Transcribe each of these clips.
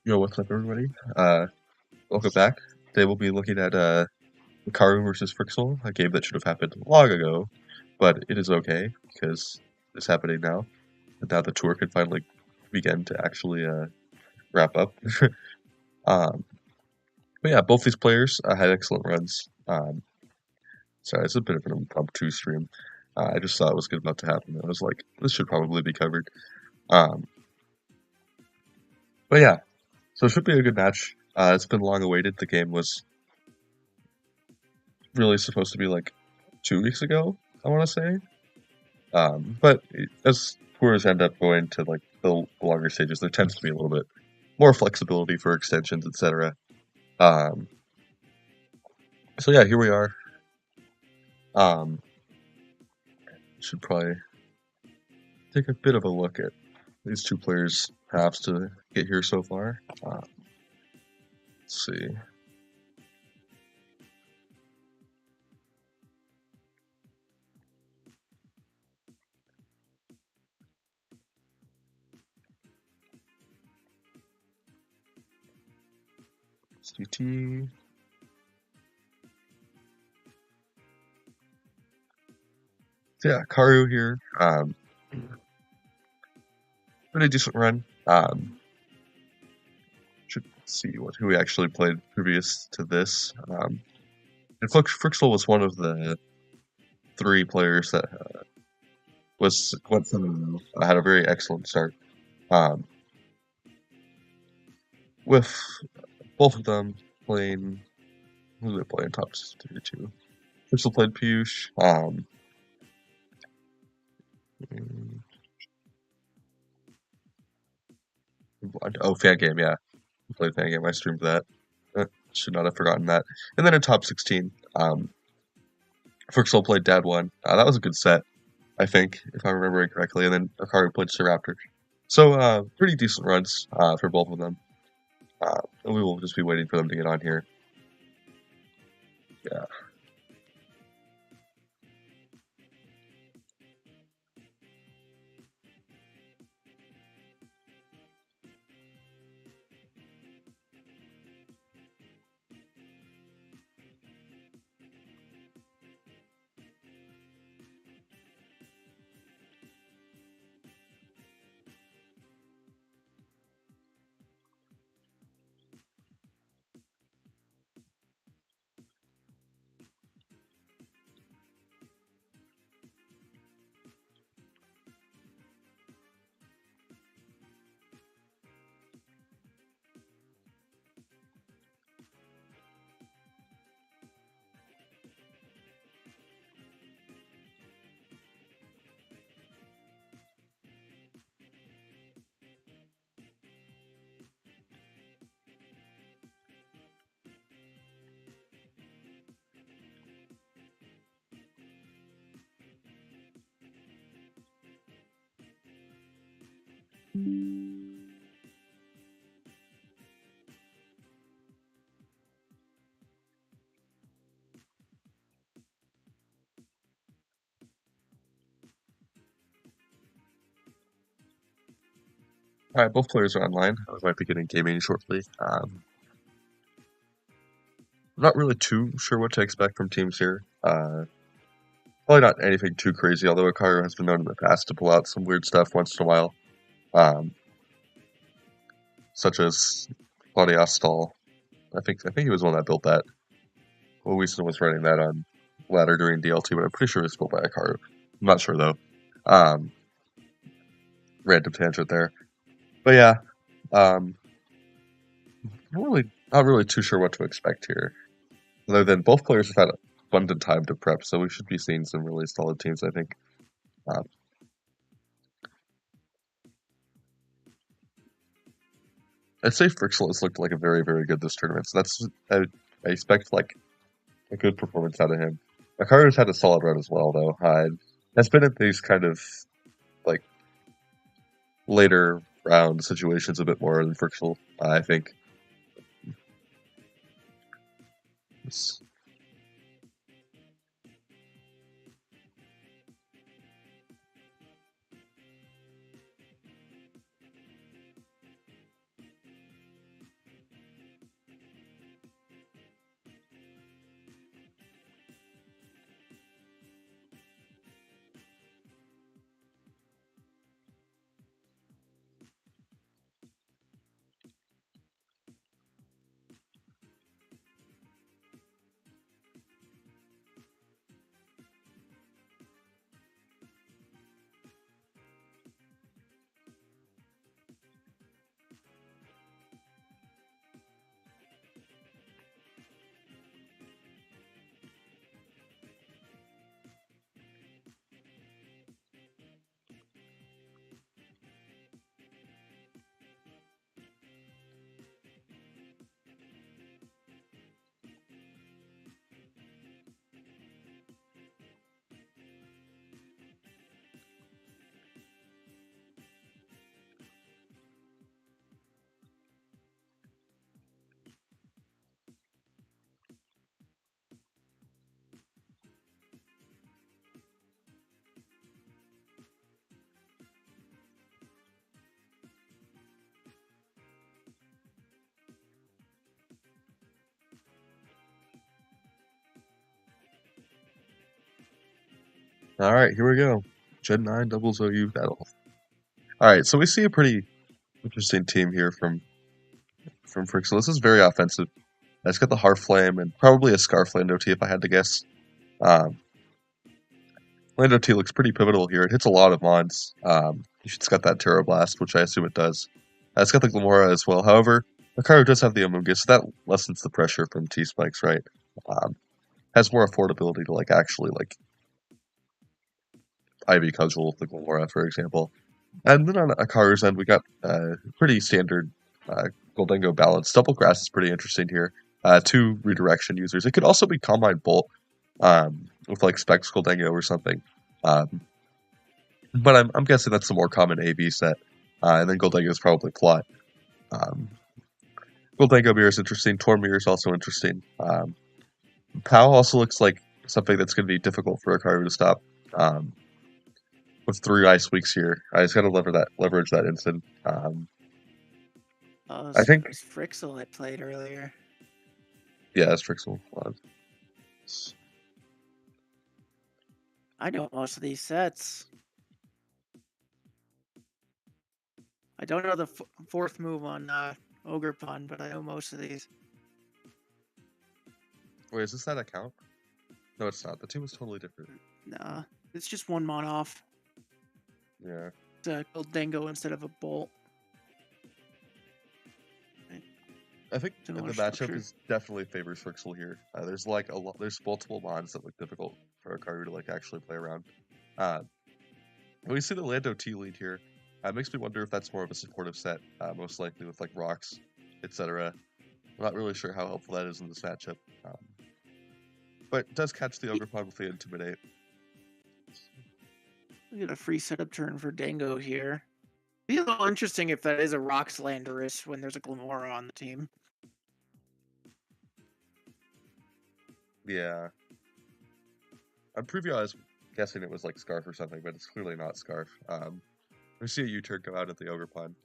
Yo, what's up, everybody? Welcome back. Today we'll be looking at Akaru versus Frixel, a game that should have happened long ago, but it is okay because it's happening now. And now the tour can finally begin to actually wrap up. um, but yeah, both these players had excellent runs. Sorry, it's a bit of an impromptu stream. I just saw it was about to happen. I was like, this should probably be covered. Um, but yeah, so it should be a good match. It's been long awaited. The game was really supposed to be like 2 weeks ago, I want to say. But as tours end up going to like the longer stages, there tends to be a little bit more flexibility for extensions, etc. Um, so yeah, here we are. Um, should probably take a bit of a look at these two players' paths to get here so far. Let's see. OSDT. So yeah, Akaru here. Pretty decent run. Should see who we actually played previous to this. And Frixel was one of the three players that went 7-0. I had a very excellent start. Um, with both of them playing, who did they play in top 32? Frixel played Piyush. Fan game, yeah. We played fan game. I streamed that. Should not have forgotten that. And then in top 16, Frixel played Dad 1. That was a good set, I think, if I'm remembering correctly. And then Akaru played Raptor. So, pretty decent runs for both of them. And we will just be waiting for them to get on here. Yeah. All right, both players are online. I might be getting gaming shortly. I'm not really too sure what to expect from teams here. Probably not anything too crazy, although Akaru has been known in the past to pull out some weird stuff once in a while, um, such as Claudius Stall. I think he was the one that built that. Wilson was running that on ladder during DLT, but I'm pretty sure it was built by Akaru. I'm not sure though. Um, Random tangent there, but yeah, um, not really too sure what to expect here. Other than both players have had abundant time to prep, so we should be seeing some really solid teams, I think. Um, I'd say Frixel has looked like a very, very good this tournament. So I expect like a good performance out of him. Akaru's had a solid run as well, though. Has been in these kind of like later round situations a bit more than Frixel, I think. It's, Alright, here we go. Gen 9 doubles OU battle. Alright, so we see a pretty interesting team here from Frixel. This is very offensive. It's got the Heart Flame and probably a Scarf Lando T if I had to guess. Um, Lando T looks pretty pivotal here. It hits a lot of mons. It's got that Terra Blast, which I assume it does. It's got the Glamora as well. However, Akaru does have the Amoonguss, so that lessens the pressure from T-Spikes, right? Um, has more affordability to actually Ivy Cudgel the Glamora, for example. And then on Akaru's end, we got pretty standard Goldengo balance. Double Grass is pretty interesting here. Two redirection users. It could also be Combine Bolt with Specs Goldengo or something. But I'm guessing that's the more common AB set. And then Goldengo is probably Plot. Goldengo Mirror is interesting. Tormir is also interesting. Pow also looks like something that's going to be difficult for Akaru to stop. With 3 ice weeks here, I just got to leverage that instant. I think it was Frixel I played earlier. Yeah, it's Frixel. I know most of these sets. I don't know the fourth move on Ogre Pun, but I know most of these. Wait, is this that account? No, it's not. The team is totally different. Nah, it's just one mon off. Yeah. It's a Goldengo instead of a Bolt. I think the matchup is definitely favors Frixel here. There's there's multiple mons that look difficult for Akaru to actually play around. We see the Lando T lead here. It makes me wonder if that's more of a supportive set, most likely with rocks, etc. I'm not really sure how helpful that is in this matchup. But it does catch the Ogre Pod with the Intimidate. We get a free setup turn for Dango here. It'd be a little interesting if that is a Rocks Landorus when there's a Glamora on the team. Yeah. On preview, I was guessing it was Scarf or something, but it's clearly not Scarf. We see a U-turn go out at the Ogre Pond.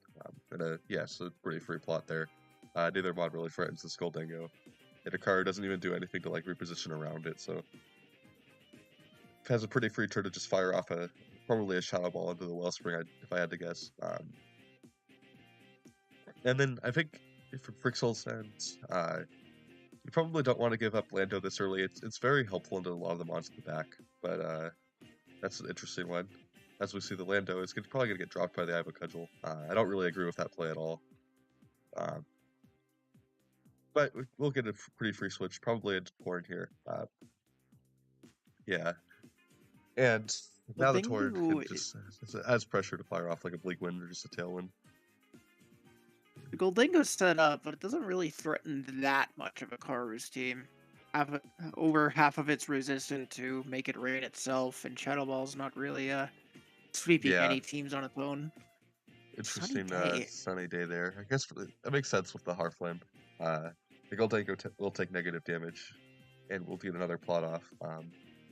So pretty free plot there. Neither mod really threatens the Goldengo. And Akaru doesn't even do anything to reposition around it, so it has a pretty free turn to just fire off probably a Shadow Ball into the Wellspring, if I had to guess. And then I think from Frixel's end, you probably don't want to give up Lando this early. It's very helpful into a lot of the mons at the back, but that's an interesting one. As we see, the Lando is probably going to get dropped by the Iva Cudgel. I don't really agree with that play at all. But we'll get a pretty free switch, probably into Torn here. Yeah. And now the Torn just has pressure to fire off a Bleak Wind or just a Tailwind. The Goldengo's set up, but it doesn't really threaten that much of Akaru's team. Over half of it's resistant to Make It Rain itself, and Shadow Ball's not really sweeping any teams on its own. Interesting sunny day there. I guess that makes sense with the Heartflame. The Goldengo will take negative damage, and we'll get another plot off.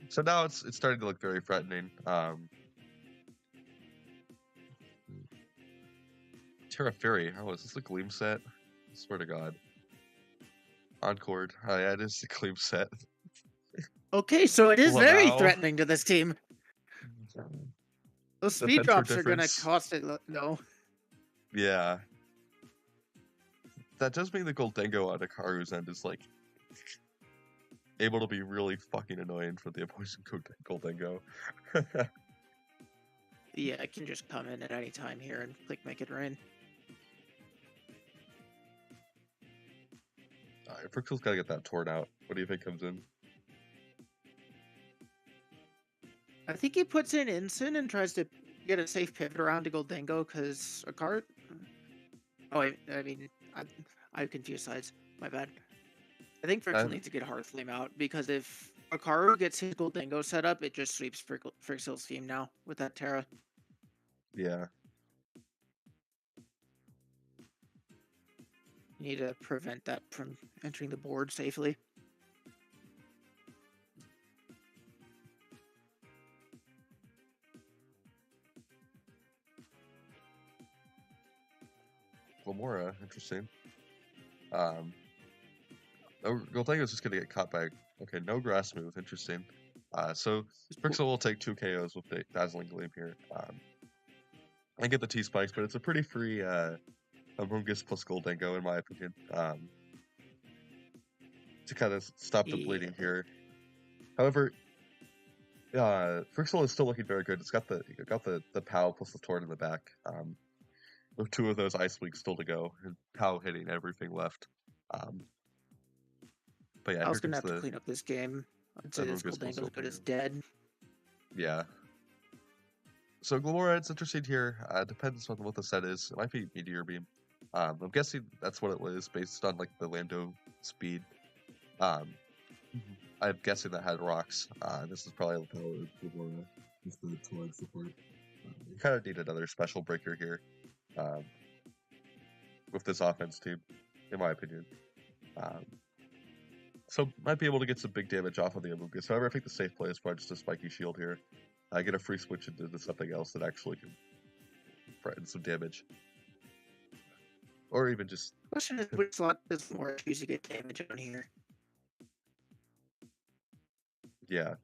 So now it's starting to look very threatening. Terra Fury. How is this a Gleam set? I swear to God. Encore. Oh, yeah, it is the Gleam set. Okay, so it is very threatening to this team. Those speed drops are going to cost it, no. Yeah. That does mean the Goldengo on Akaru's end is able to be really fucking annoying for the opposing Goldengo. Yeah, it can just come in at any time here and Make It Rain. Frixel's got to get that torn out. What do you think comes in? I think he puts in Ensign and tries to get a safe pivot around to Goldengo because Akaru... Oh, I mean, I confused sides. My bad. I think Frixel needs to get Heartflame out because if Akaru gets his Goldengo set up, it just sweeps Frixel's team now with that Terra. Yeah. You need to prevent that from entering the board safely. Glamora, interesting. Goldengo's just gonna get caught by... Okay, no grass move, interesting. So Frixel will take 2 KOs with the Dazzling Gleam here. I get the T-Spikes, but it's a pretty free Amoonguss plus Goldango, in my opinion, to kind of stop the bleeding here. However, Frixel is still looking very good. It's got the POW plus the Torn in the back, with 2 of those Ice Leaks still to go, and POW hitting everything left. But yeah, I here was gonna comes have to the clean up this game. I'd say this Amoonguss plus Goldango's good as Goldango. dead. Yeah. So Glomora, it's interesting here. Depends on what the set is. It might be Meteor Beam. I'm guessing that's what it was based on like the Lando speed. Um, I'm guessing that had rocks. This is probably the power of Glomora. Just the Torrent support. You kind of need another special breaker here with this offense team, in my opinion. So might be able to get some big damage off of the Amoonguss. However, I think the safe play is probably just a spiky shield here. Get a free switch into something else that actually can threaten some damage. Or even just... Question is, which slot does more choose to get damage on here? Yeah.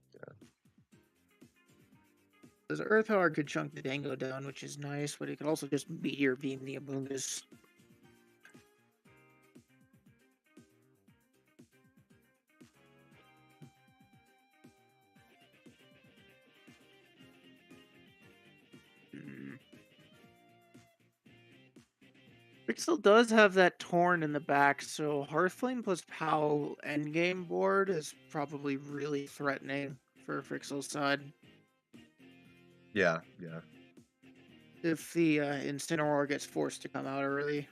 There's Earth Power could chunk the Dango down, which is nice, but it could also just Meteor Beam the Amoonguss. Frixel does have that Torn in the back, so Hearthflame plus POW endgame board is probably really threatening for Frixel's side. Yeah. If the Incineroar gets forced to come out early.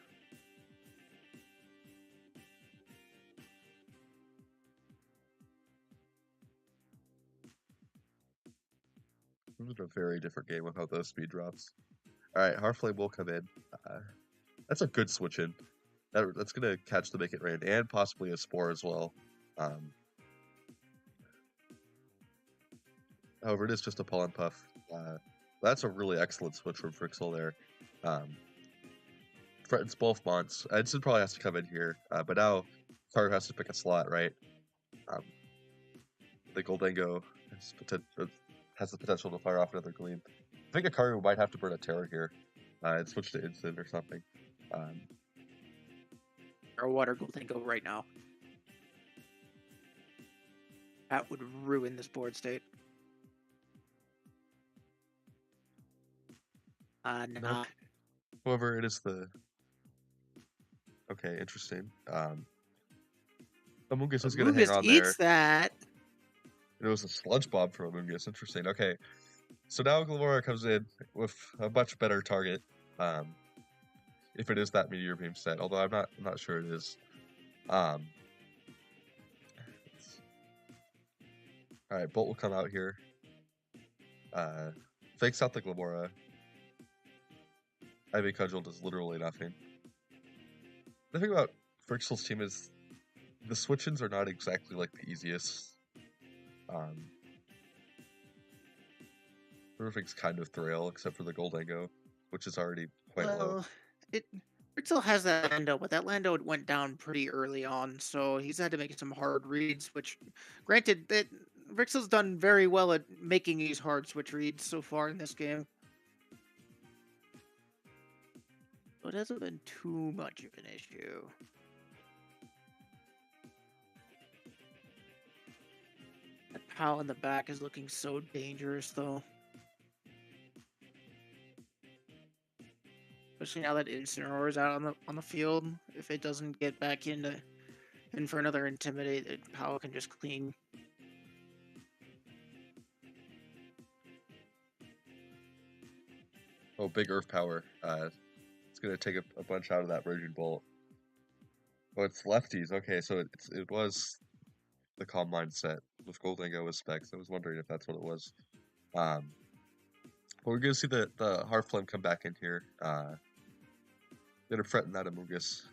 This is a very different game without those speed drops. Alright, Hearthflame will come in. That's a good switch in. That's going to catch the Make It Rain and possibly a Spore as well. However, it is just a Pollen Puff. That's a really excellent switch from Frixel there. Threatens both Monts. Edson probably has to come in here, but now Akaru has to pick a slot, right? The Goldango has the potential to fire off another Gleam. I think Akaru might have to burn a Terror here and switch to Instant or something. Or Water Goldango right now. That would ruin this board state. Nah. However, it is the... Okay, interesting. Amoonguss is going to hang on there. Eats that. It was a Sludge Bomb from Amoonguss. Interesting. Okay, so now Glomora comes in with a much better target. If it is that Meteor Beam set, although I'm not sure it is. All right, Bolt will come out here. Fakes out the Glomora. Ivy Cudgel does literally nothing. The thing about Frixel's team is the switch-ins are not exactly like the easiest. Everything's kind of Thrail except for the Goldango, which is already quite low. Frixel has that Lando, but that Lando went down pretty early on, so he's had to make some hard reads, which, granted, that Frixel's done very well at making these hard switch reads so far in this game. So it hasn't been too much of an issue. That POW in the back is looking so dangerous, though. Especially now that Incineroar is out on the field. If it doesn't get back in for another Intimidate, POW can just clean. Oh, big Earth Power. It's going to take a bunch out of that Raging Bolt. Oh, it's lefties. Okay, so it was the Calm Mindset with Goldango with Specs. I was wondering if that's what it was. But we're going to see the Hearthflame come back in here. Going to threaten that Amoonguss.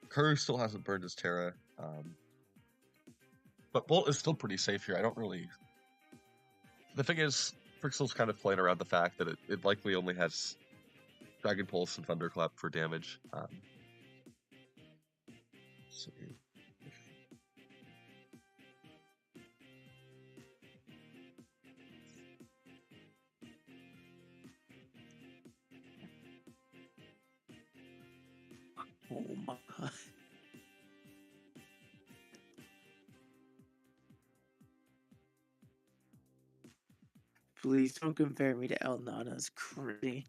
Akaru still hasn't burned his Terra. But Bolt is still pretty safe here. I don't really... The thing is, Frixel's kind of playing around the fact that it likely only has Dragon Pulse and Thunderclap for damage. Oh my god. Please don't compare me to El Nana's crazy.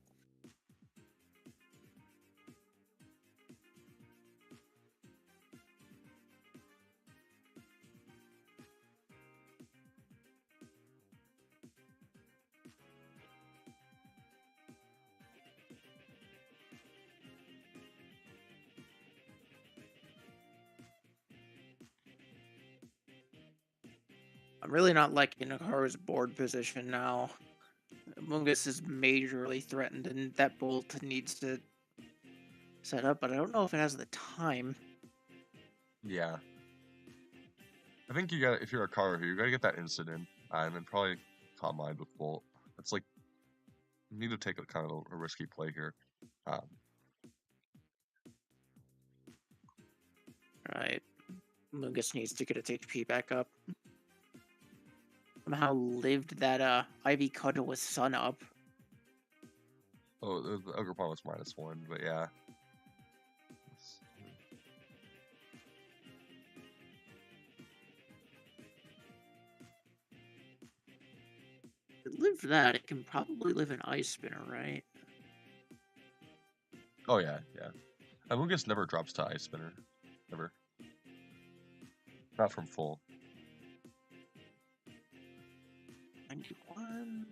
I'm really not liking Akaru's board position now. Mungus is majorly threatened, and that bolt needs to set up, but I don't know if it has the time. Yeah. I think you got if you're a Akaru, you gotta get that instant in, and then probably Calm Mind with Bolt. It's like you need to take a kind of a risky play here. Right. Mungus needs to get its HP back up. Somehow lived that Ivy Cuddle with Sun up. Oh, the Ogre Pawn was -1, but yeah. If it lived that, it can probably live an Ice Spinner, right? Oh yeah, yeah. Amogus never drops to Ice Spinner. Never. Not from full. 91.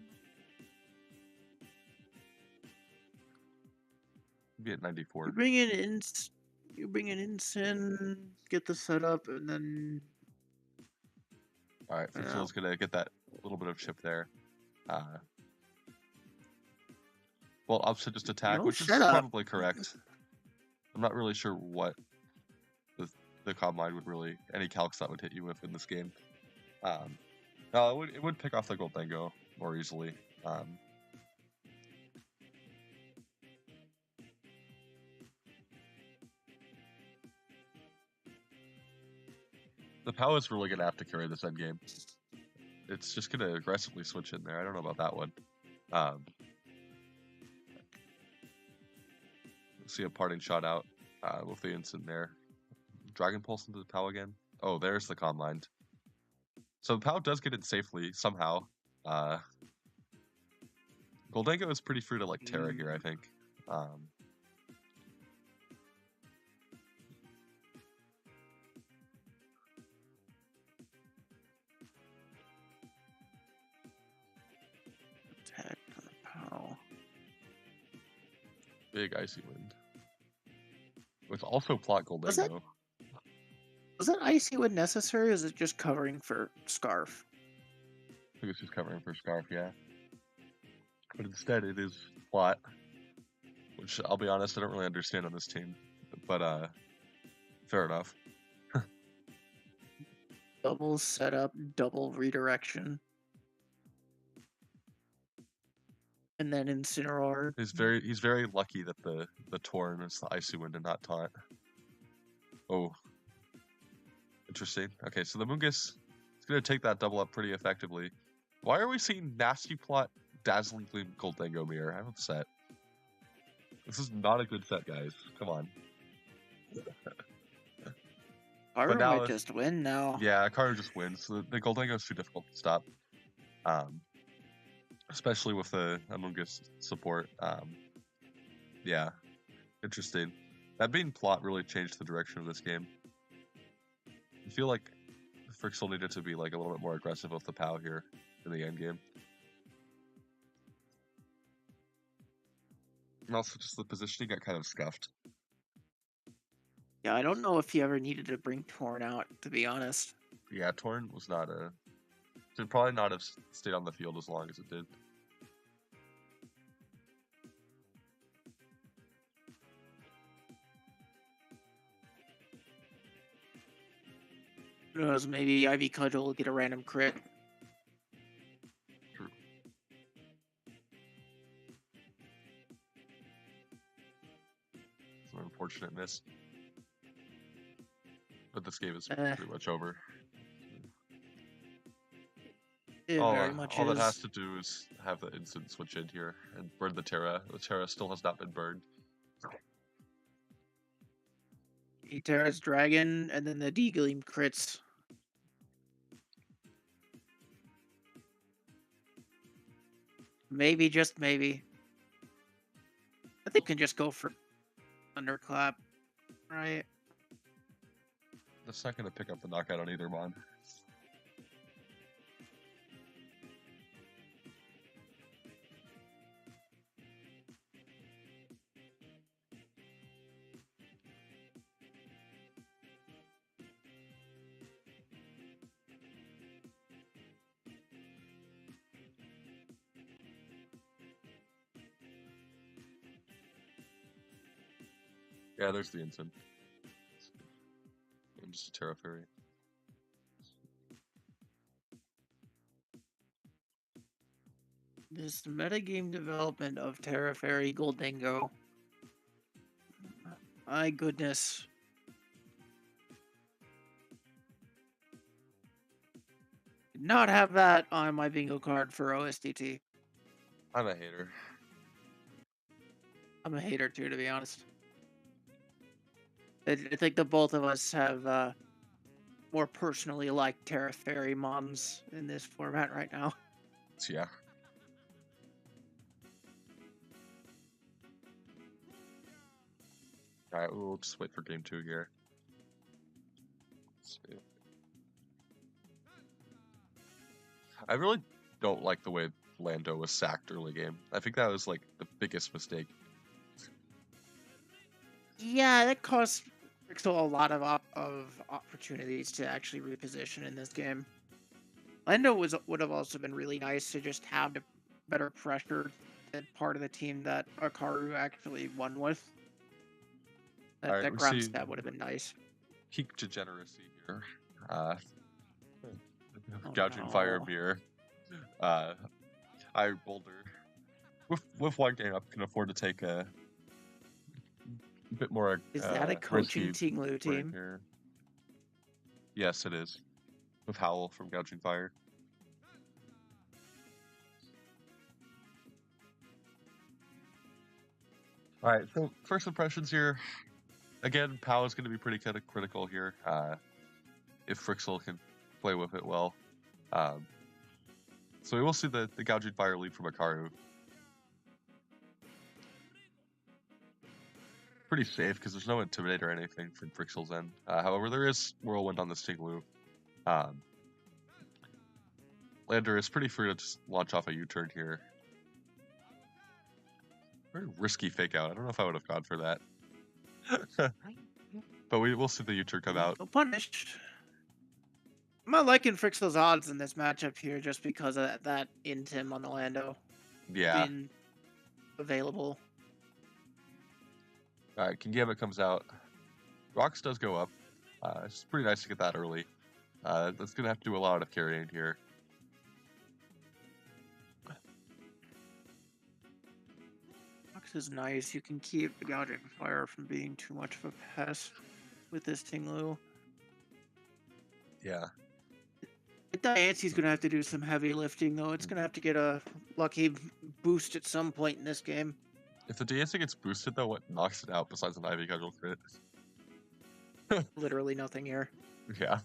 Be at 94. You bring in Ensign, get the setup, and then Alright, Frixel's gonna get that little bit of chip there. Well, opposite just attack, No which is setup. probably correct. I'm not really sure what the Calm Mind would really, any calcs that would hit you with in this game. No, it would pick off the Gold Dango more easily. The POW is really gonna have to carry this endgame. It's just gonna aggressively switch in there. I don't know about that one. See a parting shot out with the instant there. Dragon Pulse into the POW again. Oh, there's the Calm Mind. So the POW does get in safely somehow. Goldango is pretty free to like Terra here, I think. attack on the POW. Big Icy Wind. With also plot Goldango. Was that Icy Wind necessary, or is it just covering for Scarf? I think it's just covering for Scarf, yeah. But instead it is plot. Which, I'll be honest, I don't really understand on this team. But, fair enough. Double setup, double redirection. And then Incineroar. He's very lucky that the Torn is the Icy Wind and not Taunt. Oh. Interesting. Okay, so the Mungus is going to take that double up pretty effectively. Why are we seeing Nasty Plot, Dazzling Gleam, Goldango Mirror? I'm upset. This is not a good set, guys. Come on. Akaru might just win now. Yeah, Akaru just wins. The Goldango is too difficult to stop. Especially with the Amogus support. Yeah. Interesting. That being plot really changed the direction of this game. I feel like Frixel needed to be like a little bit more aggressive with the POW here in the end game. And also just the positioning got kind of scuffed. Yeah, I don't know if he ever needed to bring Torn out, to be honest. Yeah, Torn was not should probably not have stayed on the field as long as it did. Who knows, maybe Ivy Cudgel will get a random crit. True. It's an unfortunate miss. But this game is pretty much over. All that has to do is have the instant switch in here and burn the Terra. The Terra still has not been burned. He tears dragon, and then the D-Gleam crits. Maybe, just maybe. I think we can just go for Thunderclap, right? That's not going to pick up the knockout on either mon. Yeah, there's the Ensign. I'm just a Terra Fairy. This metagame development of Terra Fairy Goldango. My goodness. Did not have that on my bingo card for OSDT. I'm a hater. I'm a hater too, to be honest. I think the both of us have more personally liked Terra Fairy moms in this format right now. So, yeah. Alright, we'll just wait for game 2 here. Let's see. I really don't like the way Lando was sacked early game. I think that was like the biggest mistake. Yeah, that cost Frixel a lot of opportunities to actually reposition in this game. Lando would have also been really nice to just have the better pressure than part of the team that Akaru actually won with. That ground stab would have been nice. Peak degeneracy here. Gouging Fire Mirror. I Boulder. With one game up, can afford to take a bit more. Is that a coaching Tinglu team? Here. Yes, it is. With Howl from Gouging Fire. Alright, so first impressions here. Again, Pow is going to be pretty kind of critical here. If Frixel can play with it well. So we will see the Gouging Fire lead from Akaru. Pretty safe because there's no Intimidate or anything from Frixel's end. However, there is Whirlwind on the Stinglu. Lander is pretty free to just launch off a U-turn here. Very risky fake out. I don't know if I would have gone for that. But we will see the U-turn come out. So punished. I'm not liking Frixel's odds in this matchup here just because of that Intim on the Lando. Yeah. Being available. Alright, Kingambit comes out. Rocks does go up. It's pretty nice to get that early. That's going to have to do a lot of carrying here. Rocks is nice. You can keep the Gouging Fire from being too much of a pest with this Tinglu. Yeah. Diance's going to have to do some heavy lifting, though. It's going to have to get a lucky boost at some point in this game. If the Diance gets boosted, though, what knocks it out besides an Ivy Cudgel crit? Literally nothing here. Yeah.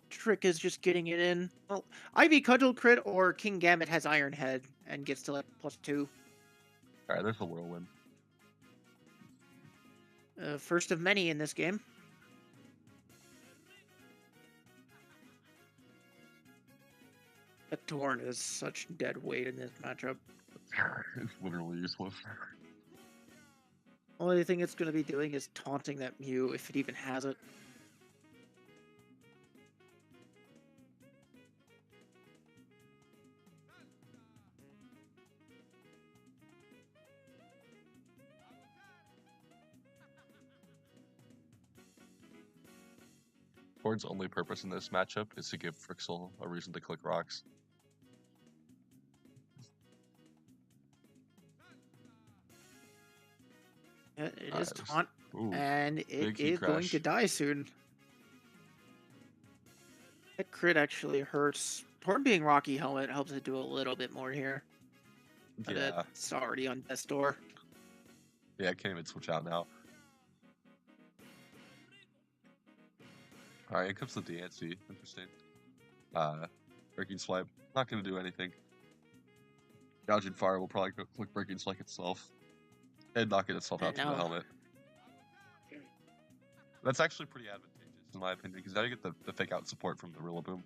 Trick is just getting it in. Well, Ivy Cudgel crit or Kingambit has Iron Head and gets to like +2. Alright, there's a Whirlwind. First of many in this game. That Torn is such dead weight in this matchup. It's literally useless. Only thing it's going to be doing is taunting that Mew if it even has it. Torn's only purpose in this matchup is to give Frixel a reason to click rocks. It is taunt, and it is going to die soon. That crit actually hurts. Torn being Rocky Helmet helps it do a little bit more here. But yeah. It's already on death's door. Yeah, I can't even switch out now. Alright, it comes to DNC. Interesting. Breaking Swipe. Not going to do anything. Gouging Fire will probably click Breaking Strike itself. And knock itself out And to the now, helmet. That's actually pretty advantageous, in my opinion, because now you get the fake out support from the Rillaboom.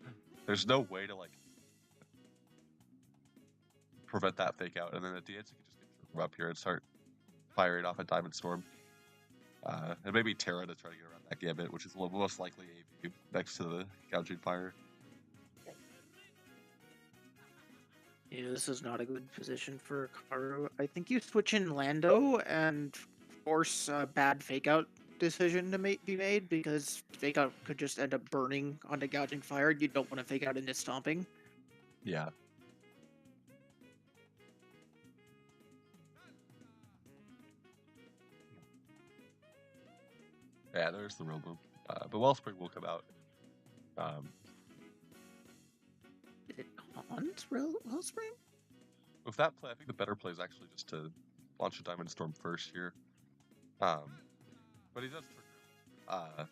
There's no way to, like, prevent that fake out, and then the DNC can just get up here and start firing off a Diamond Storm. And maybe Terra to try to get around that Gambit, which is most likely AV next to the Gouging Fire. yeah, this is not a good position for Akaru. I think you switch in Lando and force a bad fake out decision to be made, because fake out could just end up burning onto Gouging Fire. You don't want to fake out into stomping. Yeah. Yeah, there's the Rillaboom. But Wellspring will come out. Is it Hans Wellspring? With that play, I think the better play is actually just to launch a Diamond Storm first here. But he does trigger.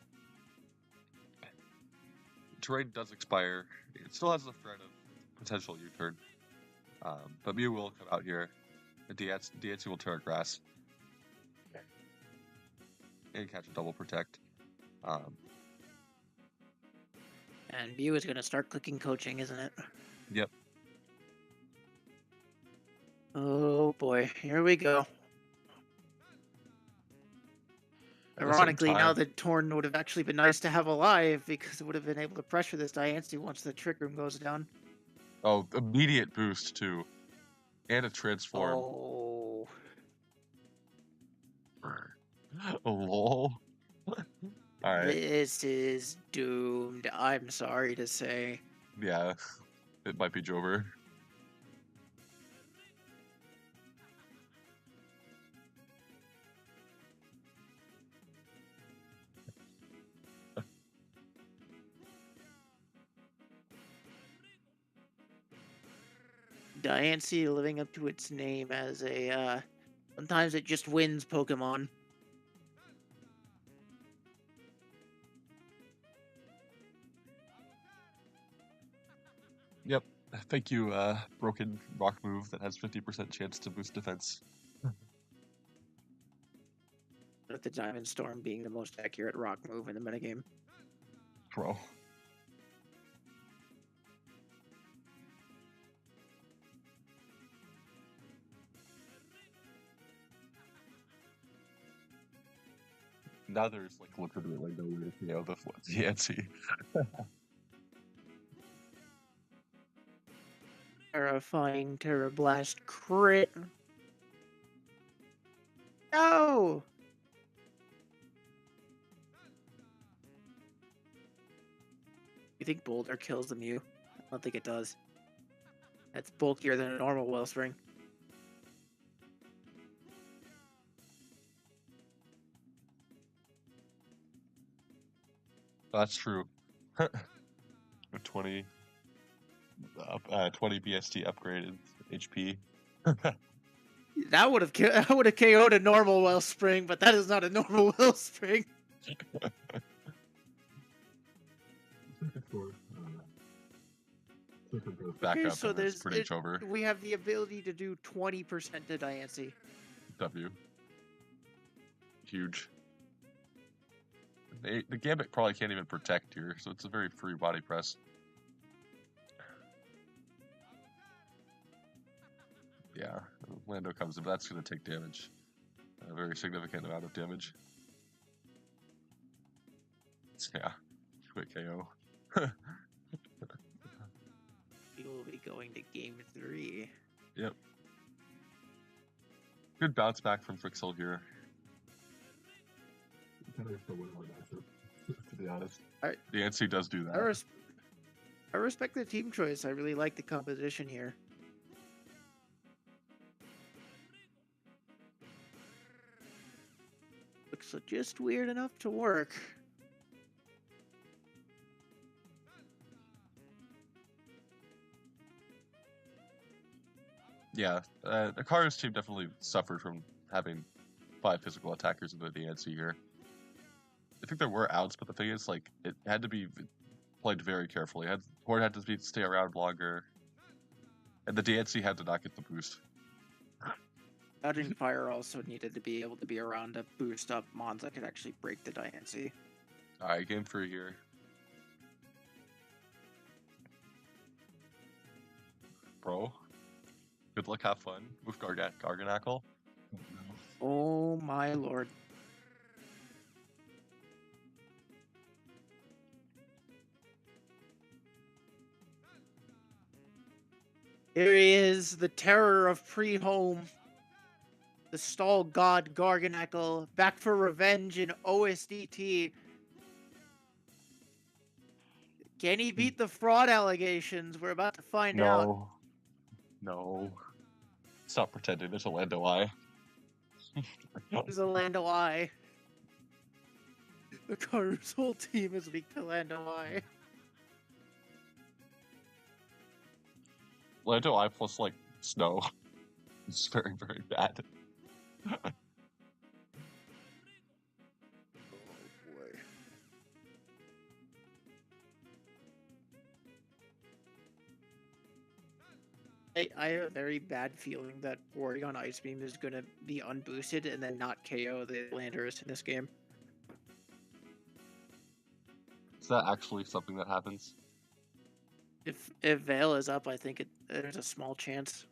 Terrain does expire. It still has the threat of potential U-turn. But Mew will come out here. And DNC will tear grass. And catch a double protect. And Mew is going to start clicking coaching, isn't it? Yep. Oh boy, here we go. Ironically, now the Torn would have actually been nice to have alive, because it would have been able to pressure this Diancie once the Trick Room goes down. Oh, immediate boost too. And a transform. Oh. Oh, lol. Alright. This is doomed, I'm sorry to say. Yeah, it might be Jover. Diancie living up to its name as a, sometimes it just wins Pokemon. Yep. Thank you, broken rock move that has 50% chance to boost defense. With the Diamond Storm being the most accurate rock move in the metagame. Bro. Now there's like literally no way to KO the Yancy. Terrifying Terra Blast crit. No! You think Boulder kills the Mew? I don't think it does. That's bulkier than a normal Wellspring. That's true. 20 BST upgraded HP. That would have KO'd a normal Wellspring, but that is not a normal Wellspring. Back Okay, up, so and it's pretty over. we have the ability to do 20% to Diancie. W. Huge. The Gambit probably can't even protect here, so it's a very free body press. Yeah, Lando comes in, but that's going to take damage. A very significant amount of damage. Yeah, quick KO. We will be going to game 3. Yep. Good bounce back from Frixel here. To be honest. The NC does do that. I respect the team choice. I really like the composition here. Looks just weird enough to work. Yeah, Akaru's team definitely suffered from having 5 physical attackers in the DNC here. think there were outs, but the thing is, like, it had to be played very carefully. Board had to stay around longer, and the DNC had to not get the boost. Dodging Fire also needed to be able to be around to boost up mons that could actually break the DNC. Alright, game 3 here. Bro, good luck, have fun with Garganackle. Oh my lord. Here he is, the terror of pre-home. The stall god Garganackle, back for revenge in OSDT. Can he beat the fraud allegations? We're about to find out. No. Stop pretending, there's a Lando Eye. There's a Lando Eye. Akaru's whole team is weak to Lando Eye. Lando Eye plus, like, snow. It's very, very bad. Oh boy. I have a very bad feeling that Porygon Ice Beam is going to be unboosted and then not KO the Landorus in this game. Is that actually something that happens? If Veil is up, I think there's a small chance.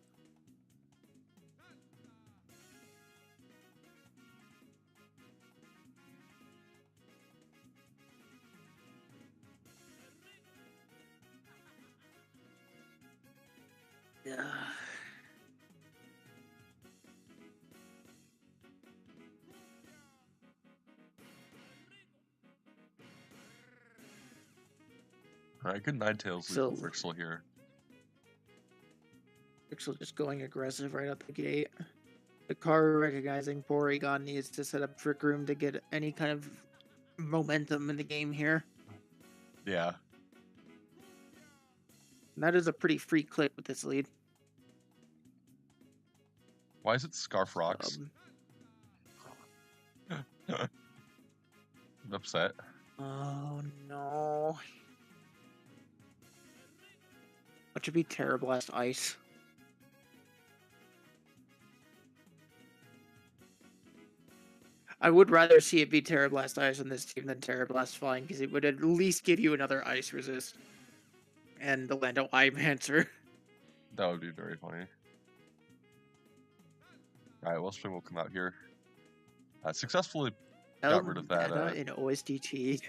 Yeah. Alright, good Ninetales lead for Frixel here. Frixel just going aggressive right out the gate. Akaru recognizing Porygon needs to set up Trick Room to get any kind of momentum in the game here. Yeah. And that is a pretty free clip with this lead. Why is it Scarf Rocks? I'm upset. Oh no. What should be Terra Blast Ice? I would rather see it be Terra Blast Ice on this team than Terra Blast Flying, because it would at least give you another Ice Resist. And the Lando Eye Mancer. That would be very funny. Alright, Wellspring will come out here. Successfully got rid of that. In OSDT.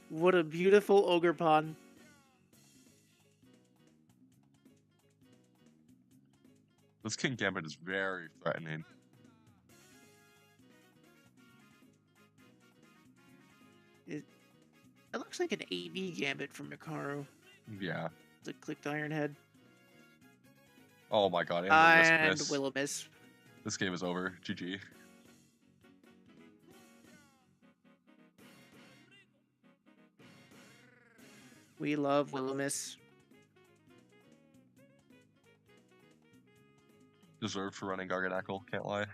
What a beautiful Ogerpon. This King Gambit is very threatening. It looks like an AB Gambit from Akaru. Yeah. The clicked Iron Head. Oh my god, and Will-O-Miss. This game is over. GG. We love Will-O-Miss. Deserved for running Garganackle, can't lie.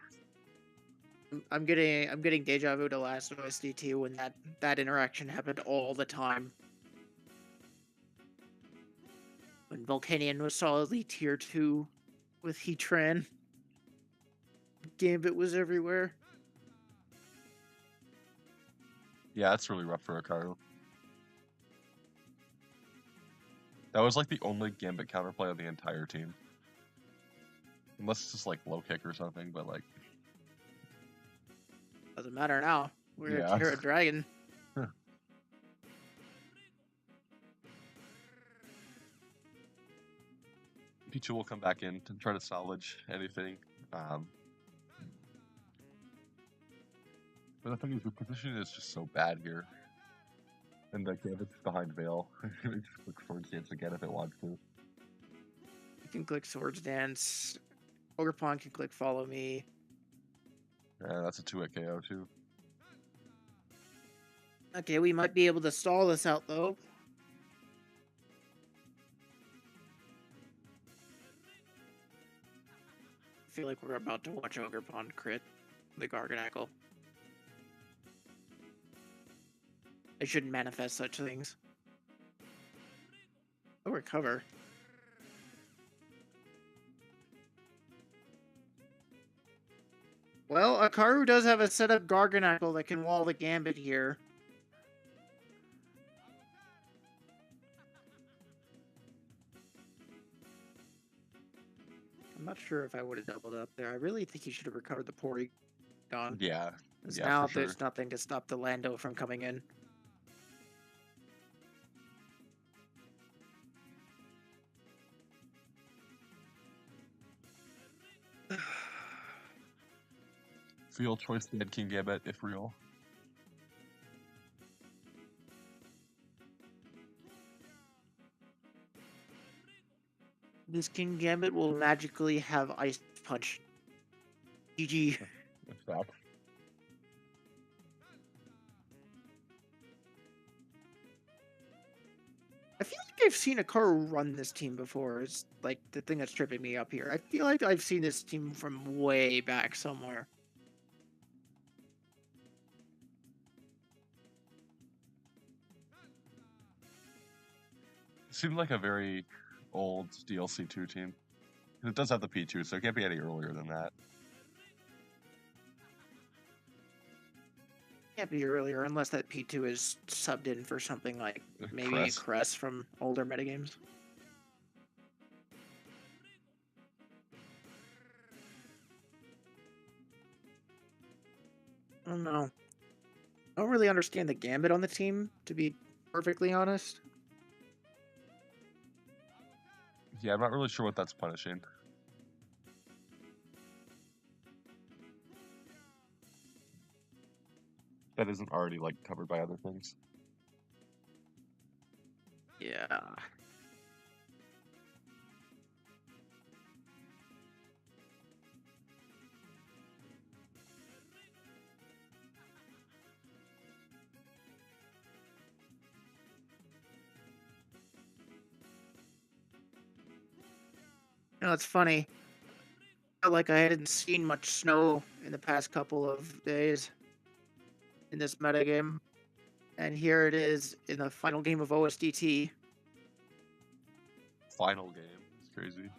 I'm getting deja vu to last OSDT when that interaction happened all the time. When Volcanion was solidly tier 2 with Heatran. Gambit was everywhere. Yeah, it's really rough for Akaru. That was like the only Gambit counterplay on the entire team. Unless it's just like low kick or something, but like... Doesn't matter now. We're a dragon. Pichu will come back in to try to salvage anything. But the thing is, the position is just so bad here. And the Gambit's behind Veil. It just click Swords Dance again if it wants to. You can click Swords Dance. Ogerpon can click Follow Me. Yeah, that's a 2-hit KO too. Okay, we might be able to stall this out though. I feel like we're about to watch Ogerpon crit the Garganackle. I shouldn't manifest such things. I'll recover. Well, Akaru does have a set up Garganackle that can wall the Gambit here. I'm not sure if I would have doubled up there. I really think he should have recovered the Porygon. Yeah, Because yeah, now for sure. there's nothing to stop the Lando from coming in. Field choice dead King Gambit if real. This King Gambit will magically have Ice Punch. GG. Stop. I feel like I've seen Akaru run this team before. It's like the thing that's tripping me up here. I feel like I've seen this team from way back somewhere. It seemed like a very old DLC 2 team. It does have the P2, so it can't be any earlier than that. Can't be earlier unless that P2 is subbed in for something like maybe Crest. Crest from older metagames. I don't know. I don't really understand the Gambit on the team, to be perfectly honest. Yeah, I'm not really sure what that's punishing. That isn't already, like, covered by other things. Yeah. You know, it's funny. Felt like I hadn't seen much snow in the past couple of days in this metagame. And here it is in the final game of OSDT. Final game. It's crazy.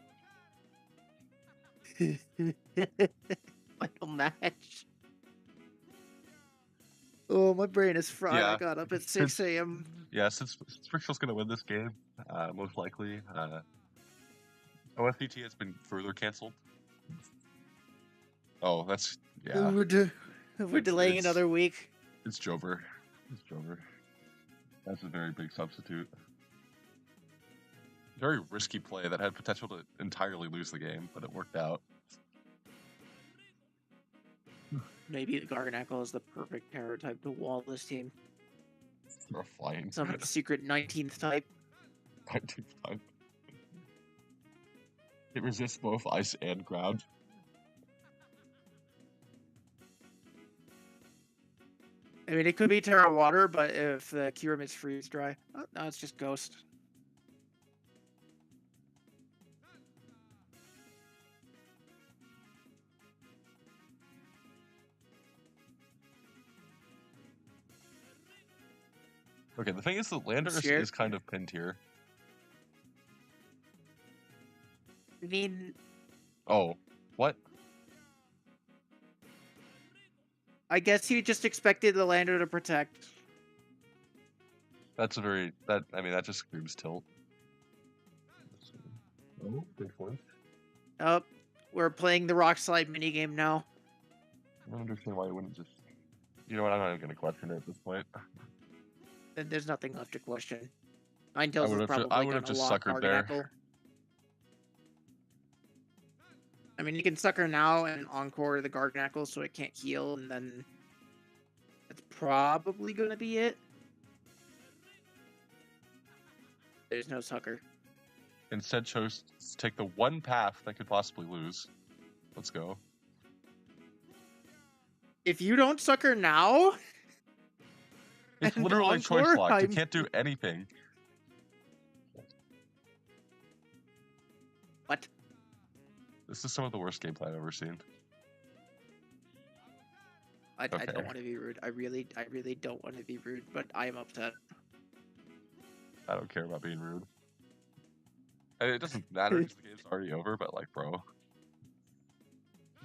Final match. Oh, my brain is fried. Yeah, I got up at 6 a.m. Yeah, since Frixel's going to win this game, most likely, OSDT has been further canceled. Oh, that's, yeah. We're delaying another week. It's Jover. It's Jover. That's a very big substitute. Very risky play that had potential to entirely lose the game, but it worked out. Maybe the Garganackle is the perfect terror type to wall this team. They're flying. Some secret 19th type. 19th type. It resists both ice and ground. I mean, it could be Terra Water, but if the Kyurem is freeze dry. Oh, no, it's just Ghost. Okay, the thing is that Landorus is kind of pinned here. I mean... Oh, what? I guess he just expected the lander to protect. That's a very... I mean, that just screams tilt. Oh, big point. Oh, we're playing the Rock Slide minigame now. I don't understand why you wouldn't just... You know what, I'm not even going to question it at this point. Then there's nothing left to question. Ninetales is probably I would have just suckered there. I mean, you can sucker now and encore the Garganackle so it can't heal, and then that's probably going to be it. There's no sucker. Instead chose to take the one path that could possibly lose. Let's go. If you don't sucker now... It's literally choice locked. You can't do anything. What? This is some of the worst gameplay I've ever seen. I Okay. don't want to be rude. I really don't want to be rude, but I am upset. I don't care about being rude. And it doesn't matter because the game's already over, but like, bro,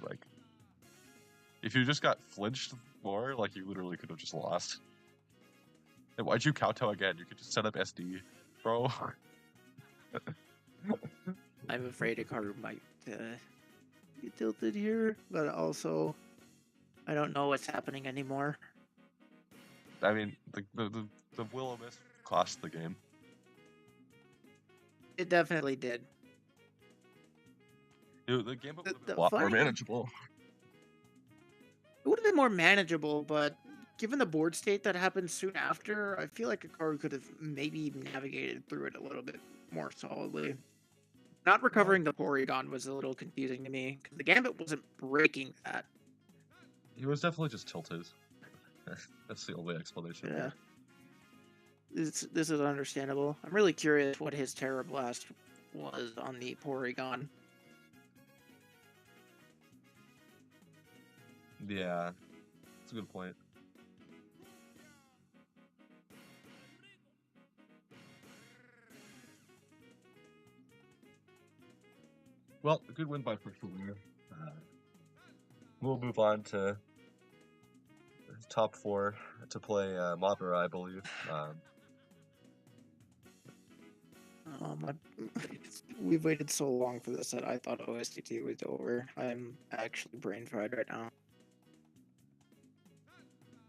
like, if you just got flinched more, like, you literally could have just lost. And why'd you kowtow again? You could just set up SD, bro. I'm afraid Akaru might get tilted here, but also I don't know what's happening anymore. I mean, the Will-O-Wisp cost the game. It definitely did. Dude, the game would have been The a lot more funny- manageable. It would have been more manageable, but given the board state that happened soon after, I feel like Akaru could have maybe navigated through it a little bit more solidly. Not recovering the Porygon was a little confusing to me, because the Gambit wasn't breaking that. He was definitely just tilted. That's the only explanation. Yeah. This is understandable. I'm really curious what his Terra Blast was on the Porygon. Yeah, that's a good point. Well, a good win by Frixel there. We'll move on to top 4 to play Madara, I believe. We've waited so long for this that I thought OSDT was over. I'm actually brain fried right now.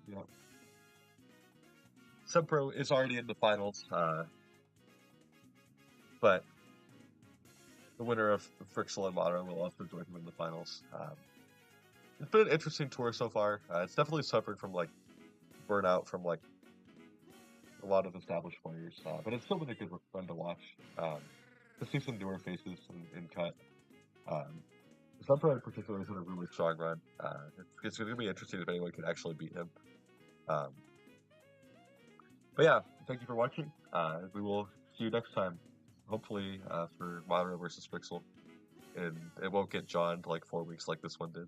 Yeah. Subpro is already in the finals, but the winner of Frixel and Madara will also join him in the finals. It's been an interesting tour so far. It's definitely suffered from like burnout from like a lot of established players, but it's still been a good run to watch. To see some newer faces in cut. Subpro in particular has had a really strong run. It's going to be interesting if anyone can actually beat him. But yeah, thank you for watching. We will see you next time, hopefully for Madara versus Frixel. And it won't get John like 4 weeks like this one did.